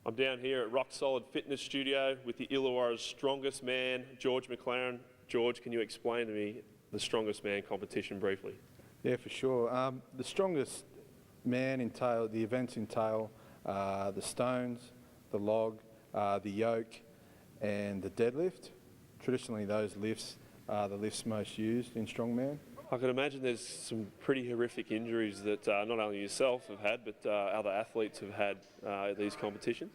I'm down here at Rock Solid Fitness Studio with the Illawarra's strongest man, George McLaren. George, can you explain to me the strongest man competition briefly? Yeah, for sure. The strongest man the events entail the stones, the log, the yoke and the deadlift. Traditionally those lifts are the lifts most used in strongman. I can imagine there's some pretty horrific injuries that not only yourself have had, but other athletes have had at these competitions.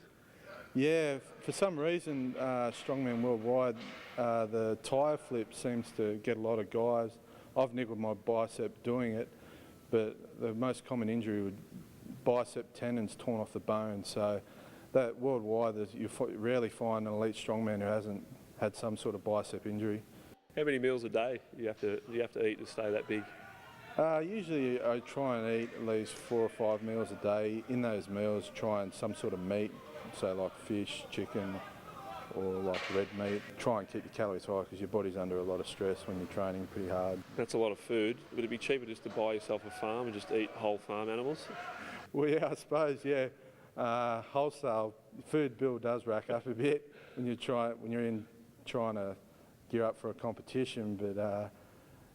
Yeah, for some reason, strongmen worldwide, the tyre flip seems to get a lot of guys. I've niggled my bicep doing it, but the most common injury would bicep tendons torn off the bone. So that worldwide, you rarely find an elite strongman who hasn't had some sort of bicep injury. How many meals a day do you have to eat to stay that big? Usually I try and eat at least 4 or 5 meals a day. In those meals, try and some sort of meat, so like fish, chicken, or like red meat. Try and keep your calories high because your body's under a lot of stress when you're training pretty hard. That's a lot of food. Would it be cheaper just to buy yourself a farm and just eat whole farm animals? Well, yeah, I suppose, yeah. Wholesale food bill does rack up a bit when you're trying to gear up for a competition, but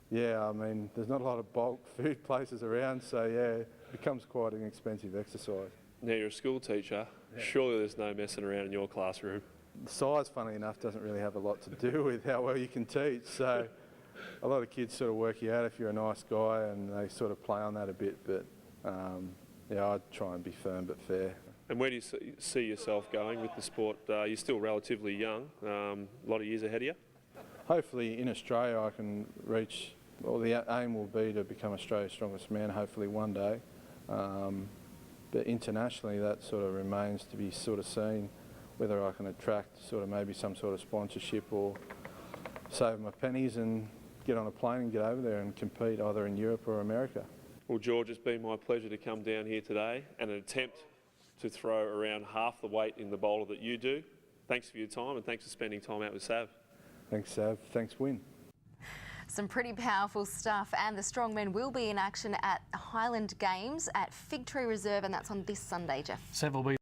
yeah, I mean, there's not a lot of bulk food places around, so yeah, it becomes quite an expensive exercise. Now you're a school teacher, surely there's no messing around in your classroom. The size, funnily enough, doesn't really have a lot to do with how well you can teach, so a lot of kids sort of work you out if you're a nice guy and they sort of play on that a bit, but yeah, I try and be firm but fair. And where do you see yourself going with the sport? You're still relatively young, a lot of years ahead of you. Hopefully in Australia I can reach, well, the aim will be to become Australia's strongest man, hopefully one day. But internationally that sort of remains to be sort of seen, whether I can attract sort of maybe some sort of sponsorship or save my pennies and get on a plane and get over there and compete either in Europe or America. Well, George, it's been my pleasure to come down here today and attempt to throw around half the weight in the bowler that you do. Thanks for your time and thanks for spending time out with Sav. Thanks, Sav. Thanks, Win. Some pretty powerful stuff, and the strongmen will be in action at Highland Games at Fig Tree Reserve, and that's on this Sunday, Jeff. Sav will be